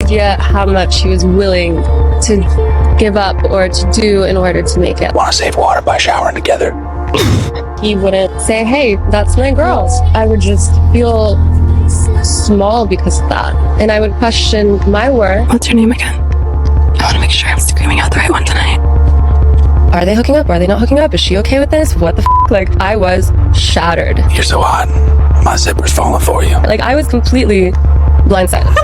idea how much he was willing to give up or to do in order to make it. Want to save water by showering together? He wouldn't say, hey, that's my girl. I would just feel small because of that. And I would question my worth. What's your name again? I want to make sure I'm screaming out the right one tonight. Are they hooking up? Are they not hooking up? Is she okay with this? What the f? Like, I was shattered. You're so hot. My zipper's falling for you. Like, I was completely blindsided.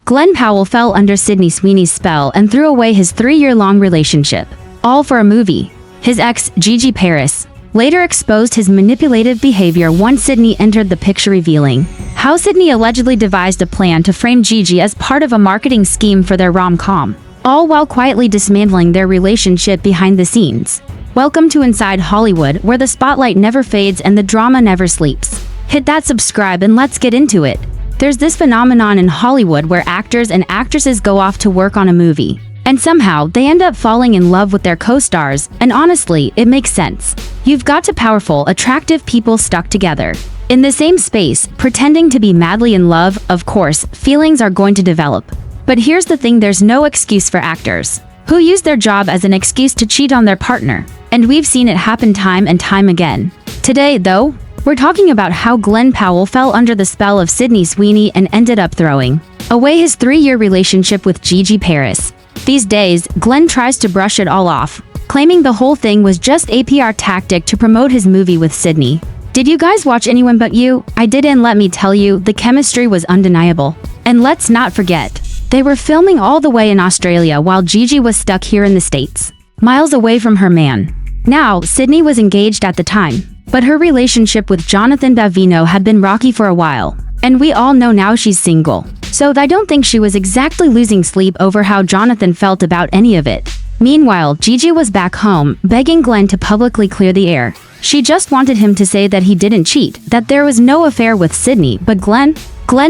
Glen Powell fell under Sydney Sweeney's spell and threw away his 3-year-long relationship. All for a movie. His ex, Gigi Paris, later exposed his manipulative behavior once Sydney entered the picture, revealing how Sydney allegedly devised a plan to frame Gigi as part of a marketing scheme for their rom-com, all while quietly dismantling their relationship behind the scenes. Welcome to Inside Hollywood, where the spotlight never fades and the drama never sleeps. Hit that subscribe and let's get into it. There's this phenomenon in Hollywood where actors and actresses go off to work on a movie, and somehow they end up falling in love with their co-stars, and honestly, it makes sense. You've got two powerful, attractive people stuck together in the same space, pretending to be madly in love. Of course, feelings are going to develop. But here's the thing, there's no excuse for actors who use their job as an excuse to cheat on their partner, and we've seen it happen time and time again. Today, though, we're talking about how Glen Powell fell under the spell of Sydney Sweeney and ended up throwing away his 3-year relationship with Gigi Paris. These days, Glen tries to brush it all off, claiming the whole thing was just a PR tactic to promote his movie with Sydney. Did you guys watch Anyone But You? I did, and let me tell you, the chemistry was undeniable. And let's not forget, they were filming all the way in Australia while Gigi was stuck here in the States, miles away from her man. Now, Sydney was engaged at the time, but her relationship with Jonathan Bavino had been rocky for a while, and we all know now she's single. So I don't think she was exactly losing sleep over how Jonathan felt about any of it. Meanwhile, Gigi was back home, begging Glen to publicly clear the air. She just wanted him to say that he didn't cheat, that there was no affair with Sydney, but Glen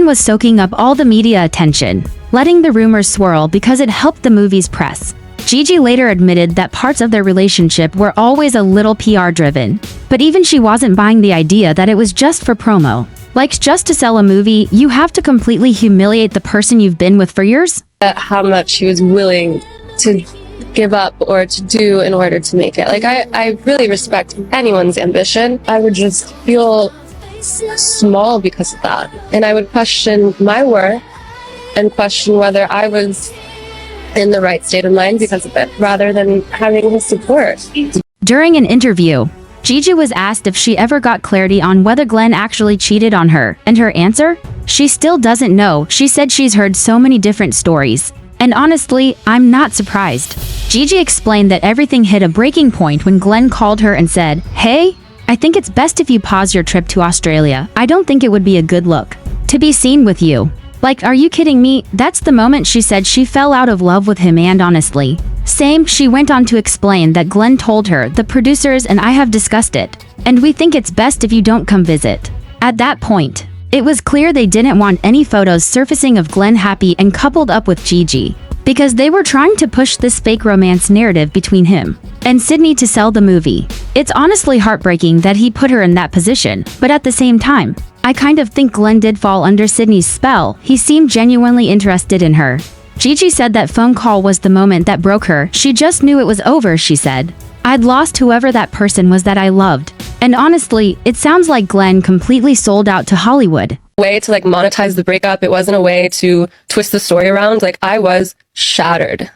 was soaking up all the media attention, letting the rumors swirl because it helped the movie's press. Gigi later admitted that parts of their relationship were always a little PR-driven, but even she wasn't buying the idea that it was just for promo. Like, just to sell a movie, you have to completely humiliate the person you've been with for years? How much he was willing to give up or to do in order to make it. Like, I really respect anyone's ambition. I would just feel small because of that. And I would question my worth and question whether I was in the right state of mind because of it, rather than having his support. During an interview, Gigi was asked if she ever got clarity on whether Glen actually cheated on her, and her answer? She still doesn't know. She said she's heard so many different stories. And honestly, I'm not surprised. Gigi explained that everything hit a breaking point when Glen called her and said, "Hey, I think it's best if you pause your trip to Australia. I don't think it would be a good look to be seen with you." Like, are you kidding me? That's the moment she said she fell out of love with him, and honestly, same. She went on to explain that Glen told her, "The producers and I have discussed it, and we think it's best if you don't come visit." At that point, it was clear they didn't want any photos surfacing of Glen happy and coupled up with Gigi, because they were trying to push this fake romance narrative between him and Sydney to sell the movie. It's honestly heartbreaking that he put her in that position, but at the same time, I kind of think Glen did fall under Sydney's spell. He seemed genuinely interested in her. Gigi said that phone call was the moment that broke her. She just knew it was over, she said. "I'd lost whoever that person was that I loved." And honestly, it sounds like Glen completely sold out to Hollywood. Way to like monetize the breakup. It wasn't a way to twist the story around. Like, I was shattered.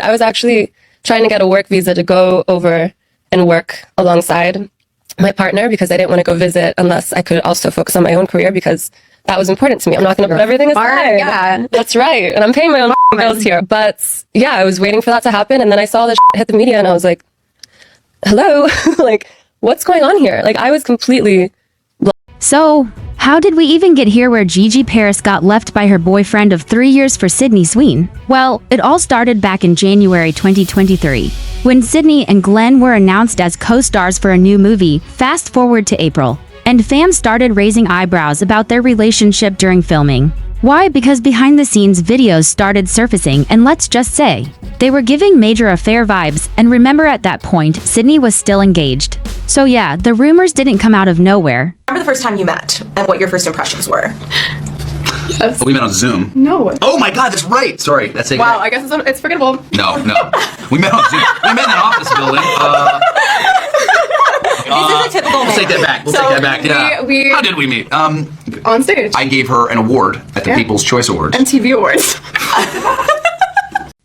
I was actually trying to get a work visa to go over and work alongside my partner because I didn't want to go visit unless I could also focus on my own career, because that was important to me. I'm not going to put everything aside. Yeah. That's right. And I'm paying my own bills here. But yeah, I was waiting for that to happen. And then I saw this hit the media and I was like, hello, like, what's going on here? Like, I was completely... So, how did we even get here where Gigi Paris got left by her boyfriend of 3 years for Sydney Sweeney? Well, it all started back in January 2023, when Sydney and Glen were announced as co-stars for a new movie. Fast forward to April, and fans started raising eyebrows about their relationship during filming. Why? Because behind-the-scenes videos started surfacing, and let's just say, they were giving major affair vibes, and remember at that point, Sydney was still engaged. So yeah, the rumors didn't come out of nowhere. Remember the first time you met and what your first impressions were? Oh, we met on Zoom. No. Oh my God, that's right. Sorry, that's it. Wow, I guess it's forgettable. No. We met on Zoom. We met in an office building. This is a typical We'll take that back. We'll take that back. Yeah. we How did we meet? on stage. I gave her an award at the People's Choice Awards. MTV Awards.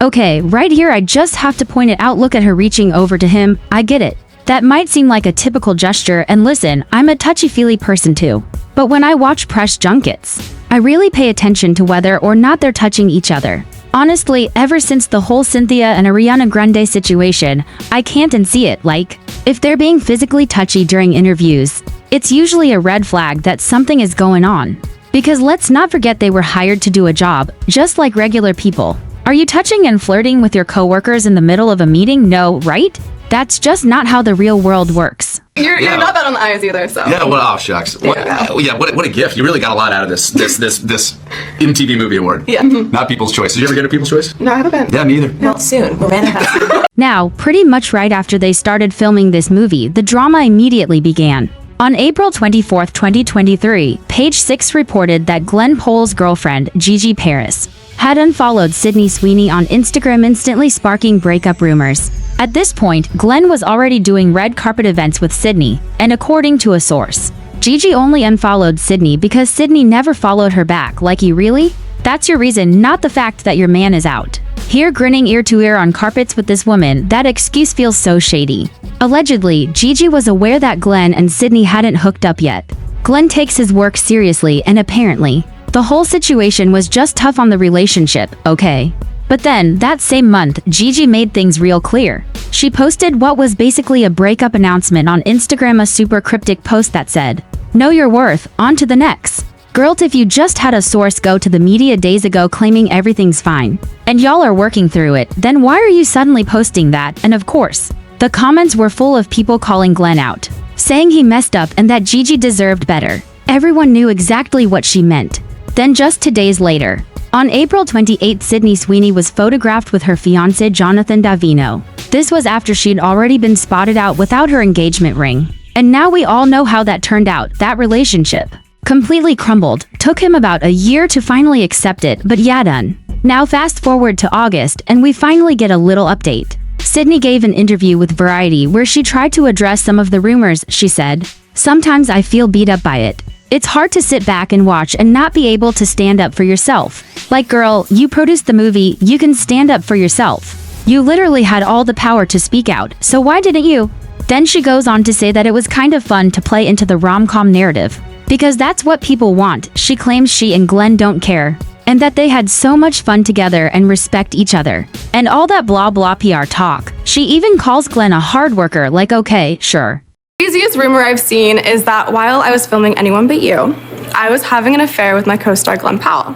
Okay, right here I just have to point it out. Look at her reaching over to him. I get it. That might seem like a typical gesture, and listen, I'm a touchy-feely person too. But when I watch press junkets, I really pay attention to whether or not they're touching each other. Honestly, ever since the whole Cynthia and Ariana Grande situation, I can't unsee it. Like, if they're being physically touchy during interviews, it's usually a red flag that something is going on. Because let's not forget they were hired to do a job, just like regular people. Are you touching and flirting with your coworkers in the middle of a meeting? No, right? That's just not how the real world works. You're not bad on the eyes either, so. Yeah, oh shucks. What a gift. You really got a lot out of this MTV Movie Award. Yeah. Not People's Choice. Did you ever get a People's Choice? No, I haven't been. Yeah, me either. Well, soon. We'll manifest. Now, pretty much right after they started filming this movie, the drama immediately began. On April 24, 2023, Page 6 reported that Glenn Powell's girlfriend, Gigi Paris, had unfollowed Sydney Sweeney on Instagram, instantly sparking breakup rumors. At this point, Glenn was already doing red carpet events with Sydney, and according to a source, Gigi only unfollowed Sydney because Sydney never followed her back. Like, you really? That's your reason, not the fact that your man is out. Here grinning ear to ear on carpets with this woman, that excuse feels so shady. Allegedly, Gigi was aware that Glenn and Sydney hadn't hooked up yet. Glenn takes his work seriously, and apparently, the whole situation was just tough on the relationship, okay? But then, that same month, Gigi made things real clear. She posted what was basically a breakup announcement on Instagram, a super cryptic post that said, "Know your worth, on to the next." Girl, if you just had a source go to the media days ago claiming everything's fine, and y'all are working through it, then why are you suddenly posting that? And of course, the comments were full of people calling Glenn out, saying he messed up and that Gigi deserved better. Everyone knew exactly what she meant. Then just 2 days later, on April 28, Sydney Sweeney was photographed with her fiancé Jonathan Davino. This was after she'd already been spotted out without her engagement ring. And now we all know how that turned out. That relationship completely crumbled. Took him about a year to finally accept it, but yeah, done. Now fast forward to August, and we finally get a little update. Sydney gave an interview with Variety where she tried to address some of the rumors. She said, "Sometimes I feel beat up by it. It's hard to sit back and watch and not be able to stand up for yourself. Like, girl, you produced the movie, you can stand up for yourself. You literally had all the power to speak out, so why didn't you?" Then she goes on to say that it was kind of fun to play into the rom-com narrative, because that's what people want. She claims she and Glenn don't care, and that they had so much fun together and respect each other. And all that blah blah PR talk. She even calls Glenn a hard worker. Like, okay, sure. The easiest rumor I've seen is that while I was filming Anyone But You, I was having an affair with my co-star Glenn Powell.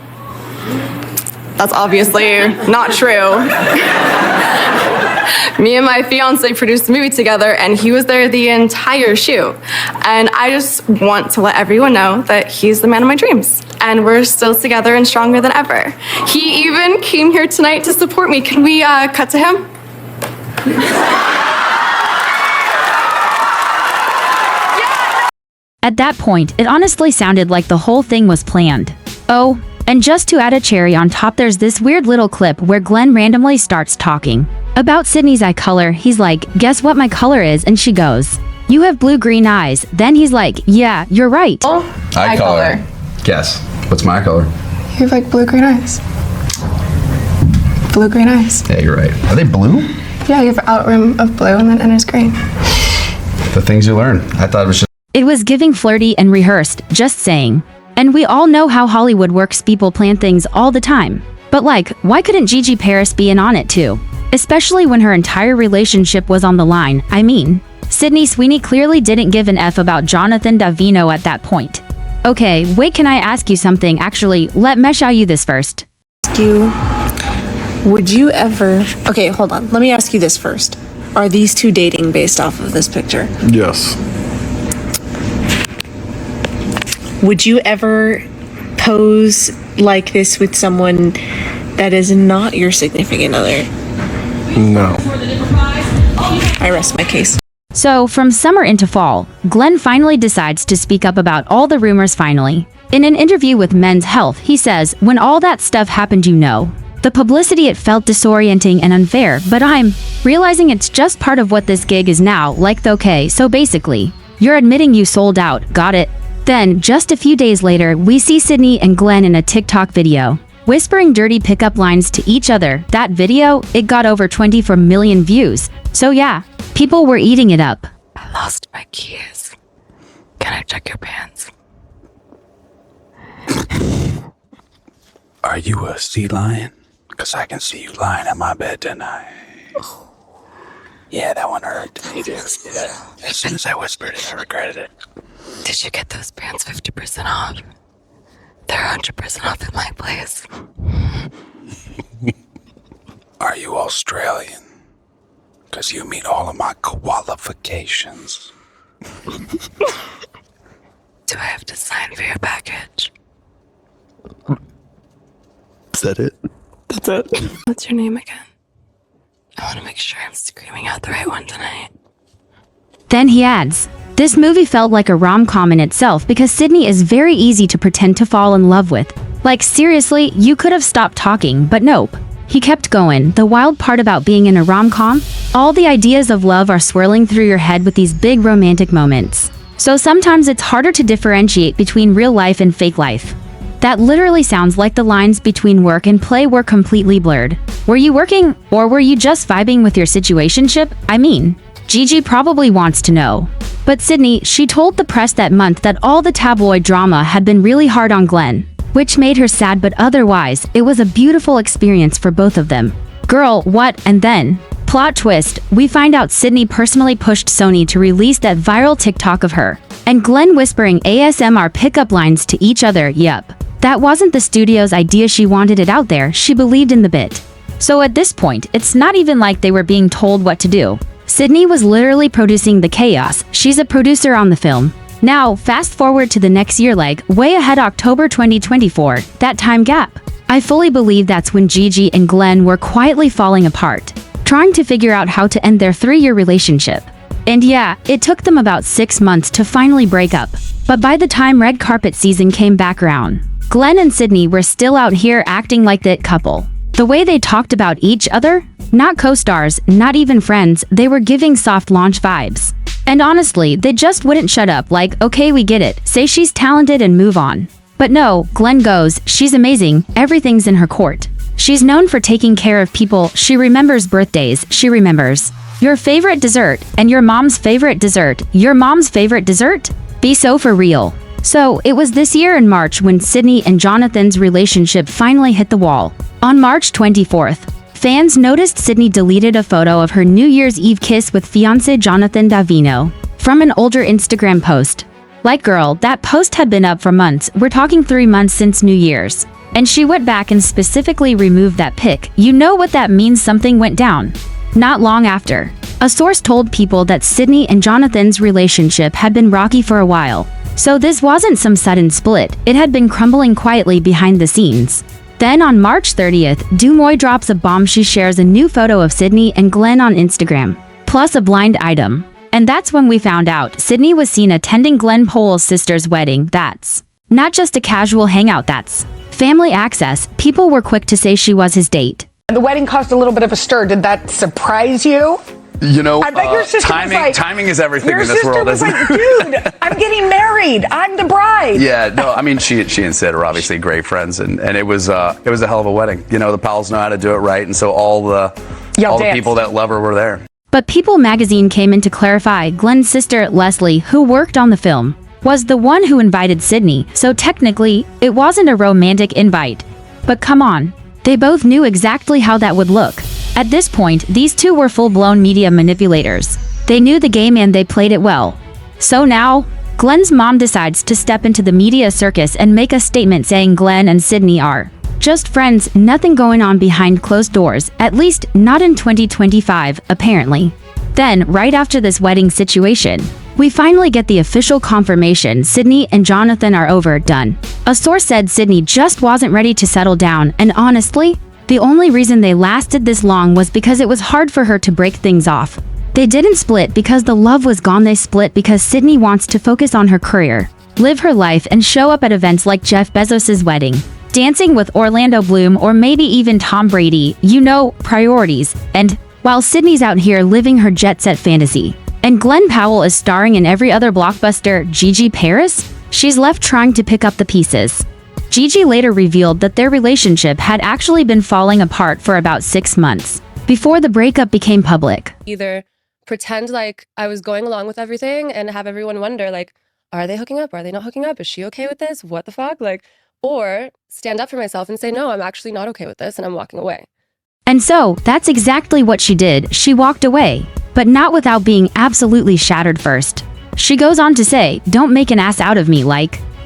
That's obviously not true. Me and my fiance produced the movie together, and he was there the entire shoot. And I just want to let everyone know that he's the man of my dreams. And we're still together and stronger than ever. He even came here tonight to support me. Can we cut to him? At that point, it honestly sounded like the whole thing was planned. Oh, and just to add a cherry on top, there's this weird little clip where Glenn randomly starts talking about Sydney's eye color. He's like, "Guess what my color is?" And she goes, "You have blue-green eyes." Then he's like, "Yeah, you're right." Eye color. Guess. What's my color? You have like blue-green eyes. Blue-green eyes. Yeah, you're right. Are they blue? Yeah, you have out rim of blue and then inner's green. The things you learn. I thought it was just... It was giving flirty and rehearsed, just saying. And we all know how Hollywood works. People plan things all the time. But like, why couldn't Gigi Paris be in on it too? Especially when her entire relationship was on the line. I mean, Sydney Sweeney clearly didn't give an F about Jonathan Davino at that point. Okay, wait, can I ask you something? Actually, let me show you this first. Would you ever... Okay, hold on. Let me ask you this first. Are these two dating based off of this picture? Yes. Would you ever pose like this with someone that is not your significant other? No. I rest my case. So, from summer into fall, Glenn finally decides to speak up about all the rumors finally. In an interview with Men's Health, he says, "When all that stuff happened, you know, the publicity, it felt disorienting and unfair, but I'm realizing it's just part of what this gig is now, like okay, so basically, you're admitting you sold out, got it?" Then, just a few days later, we see Sydney and Glenn in a TikTok video, whispering dirty pickup lines to each other. That video, it got over 24 million views. So yeah, people were eating it up. I lost my keys. Can I check your pants? Are you a sea lion? Because I can see you lying in my bed tonight. Yeah, that one hurt. Yeah. As soon as I whispered it, I regretted it. Did you get those pants 50% off? They're 100% off at my place. Are you Australian? Because you meet all of my qualifications. Do I have to sign for your package? Is that it? That's it. What's your name again? I want to make sure I'm screaming out the right one tonight. Then he adds, "This movie felt like a rom-com in itself because Sydney is very easy to pretend to fall in love with. Like seriously, you could have stopped talking, but nope." He kept going. The wild part about being in a rom-com? All the ideas of love are swirling through your head with these big romantic moments. So sometimes it's harder to differentiate between real life and fake life. That literally sounds like the lines between work and play were completely blurred. Were you working, or were you just vibing with your situationship? I mean, Gigi probably wants to know. But Sydney, she told the press that month that all the tabloid drama had been really hard on Glenn, which made her sad, but otherwise, it was a beautiful experience for both of them. Girl, what? And then, plot twist, we find out Sydney personally pushed Sony to release that viral TikTok of her and Glenn whispering ASMR pickup lines to each other. Yep. That wasn't the studio's idea, she wanted it out there, she believed in the bit. So at this point, it's not even like they were being told what to do. Sydney was literally producing the chaos. She's a producer on the film. Now, fast forward to the next year, like way ahead, October 2024, that time gap. I fully believe that's when Gigi and Glenn were quietly falling apart, trying to figure out how to end their 3-year relationship. And yeah, it took them about 6 months to finally break up. But by the time red carpet season came back around, Glenn and Sydney were still out here acting like that couple. The way they talked about each other, not co-stars, not even friends, they were giving soft launch vibes. And honestly, they just wouldn't shut up, like, okay, we get it, say she's talented and move on. But no, Glenn goes, she's amazing, everything's in her court. She's known for taking care of people, she remembers birthdays, she remembers your favorite dessert, and your mom's favorite dessert, your mom's favorite dessert? Be so for real. So, it was this year in March when Sydney and Jonathan's relationship finally hit the wall. On March 24th, fans noticed Sydney deleted a photo of her New Year's Eve kiss with fiancé Jonathan Davino from an older Instagram post. Like girl, that post had been up for months, we're talking 3 months since New Year's. And she went back and specifically removed that pic. You know what that means, something went down. Not long after, a source told people that Sydney and Jonathan's relationship had been rocky for a while. So this wasn't some sudden split, it had been crumbling quietly behind the scenes. Then on March 30th, Dumoy drops a bomb. She shares a new photo of Sydney and Glenn on Instagram, plus a blind item. And that's when we found out Sydney was seen attending Glenn Powell's sister's wedding. That's not just a casual hangout, that's family access. People were quick to say she was his date. The wedding caused a little bit of a stir. Did that surprise you? You know, I bet your sister was like, timing is everything your in this world, sister isn't was like, dude, I'm getting married. I'm the bride. Yeah, no, I mean, she and Sid are obviously great friends, and it was a hell of a wedding. You know, the Powells know how to do it right, and so all the people that love her were there. But People magazine came in to clarify Glenn's sister, Leslie, who worked on the film, was the one who invited Sydney, so technically, it wasn't a romantic invite. But come on, they both knew exactly how that would look. At this point, these two were full-blown media manipulators. They knew the game and they played it well. So now, Glenn's mom decides to step into the media circus and make a statement saying Glenn and Sydney are just friends, nothing going on behind closed doors, at least not in 2025, apparently. Then, right after this wedding situation, we finally get the official confirmation Sydney and Jonathan are over, done. A source said Sydney just wasn't ready to settle down, and honestly, the only reason they lasted this long was because it was hard for her to break things off. They didn't split because the love was gone, they split because Sydney wants to focus on her career. live her life and show up at events like Jeff Bezos' wedding, dancing with Orlando Bloom, or maybe even Tom Brady, priorities. And while Sydney's out here living her jet-set fantasy, and Glen Powell is starring in every other blockbuster, Gigi Paris, she's left trying to pick up the pieces. Gigi later revealed that their relationship had actually been falling apart for about 6 months, before the breakup became public. Either pretend like I was going along with everything and have everyone wonder, like, are they hooking up? Are they not hooking up? Is she okay with this? What the fuck? Or stand up for myself and say, no, I'm actually not okay with this and I'm walking away. And so, that's exactly what she did. She walked away, but not without being absolutely shattered first. She goes on to say, don't make an ass out of me,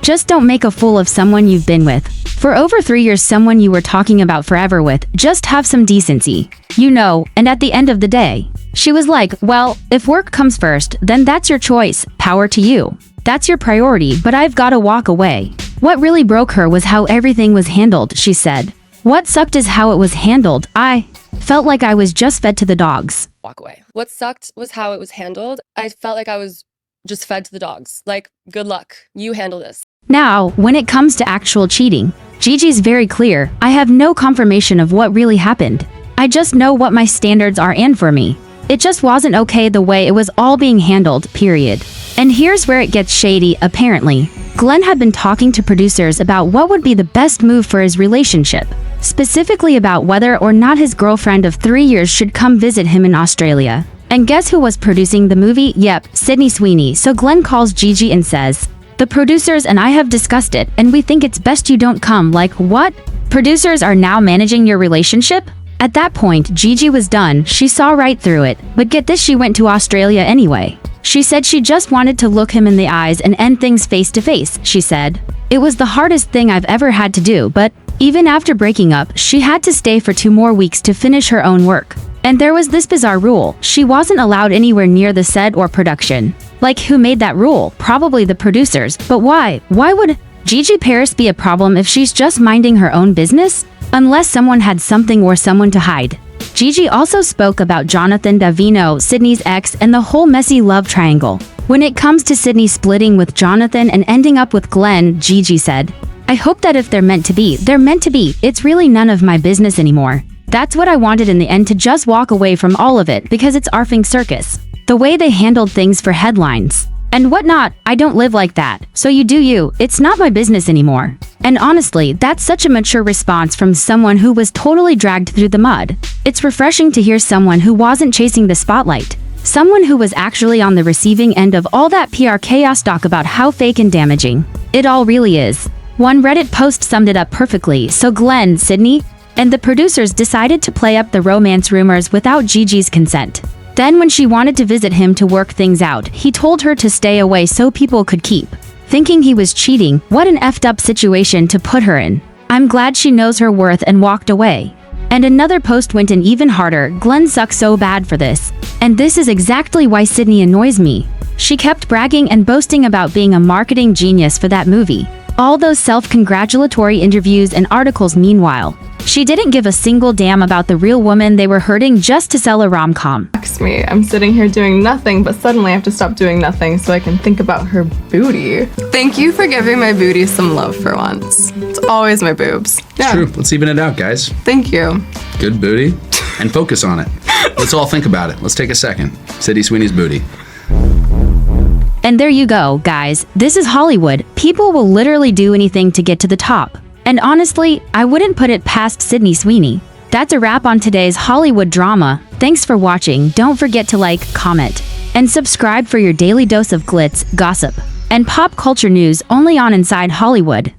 just don't make a fool of someone you've been with for over 3 years, someone you were talking about forever with. Just have some decency, and at the end of the day, she was like, well, if work comes first, then that's your choice, power to you. That's your priority, but I've gotta walk away. What really broke her was how everything was handled, she said. What sucked is how it was handled. I felt like I was just fed to the dogs. Walk away. What sucked was how it was handled. I felt like I was just fed to the dogs. Good luck. You handle this. Now, when it comes to actual cheating, Gigi's very clear. I have no confirmation of what really happened. I just know what my standards are, and for me, it just wasn't okay the way it was all being handled, period. And here's where it gets shady, apparently. Glen had been talking to producers about what would be the best move for his relationship, specifically about whether or not his girlfriend of 3 years should come visit him in Australia. And guess who was producing the movie? Yep, Sydney Sweeney. So Glen calls Gigi and says, the producers and I have discussed it, and we think it's best you don't come. What? Producers are now managing your relationship? At that point, Gigi was done. She saw right through it. But get this, she went to Australia anyway. She said she just wanted to look him in the eyes and end things face to face, she said. It was the hardest thing I've ever had to do, but even after breaking up, she had to stay for 2 more weeks to finish her own work. And there was this bizarre rule. She wasn't allowed anywhere near the set or production. Who made that rule? Probably the producers. But why? Why would Gigi Paris be a problem if she's just minding her own business? Unless someone had something or someone to hide. Gigi also spoke about Jonathan Davino, Sydney's ex, and the whole messy love triangle. When it comes to Sydney splitting with Jonathan and ending up with Glen, Gigi said, I hope that if they're meant to be, they're meant to be. It's really none of my business anymore. That's what I wanted in the end, to just walk away from all of it because it's arfing circus. The way they handled things for headlines and whatnot, I don't live like that. So you do you. It's not my business anymore. And honestly, that's such a mature response from someone who was totally dragged through the mud. It's refreshing to hear someone who wasn't chasing the spotlight. Someone who was actually on the receiving end of all that PR chaos talk about how fake and damaging it all really is. One Reddit post summed it up perfectly. So Glen, Sydney, and the producers decided to play up the romance rumors without Gigi's consent. Then when she wanted to visit him to work things out, he told her to stay away so people could keep thinking he was cheating. What an effed up situation to put her in. I'm glad she knows her worth and walked away. And another post went in even harder. Glen sucks so bad for this. And this is exactly why Sydney annoys me. She kept bragging and boasting about being a marketing genius for that movie. All those self-congratulatory interviews and articles. Meanwhile, she didn't give a single damn about the real woman they were hurting just to sell a rom-com. Me. I'm sitting here doing nothing, but suddenly I have to stop doing nothing so I can think about her booty. Thank you for giving my booty some love for once. It's always my boobs. Yeah. True. Let's even it out, guys. Thank you. Good booty. And focus on it. Let's all think about it. Let's take a second. Sydney Sweeney's booty. And there you go, guys. This is Hollywood. People will literally do anything to get to the top. And honestly, I wouldn't put it past Sydney Sweeney. That's a wrap on today's Hollywood drama. Thanks for watching. Don't forget to like, comment, and subscribe for your daily dose of glitz, gossip, and pop culture news only on Inside Hollywood.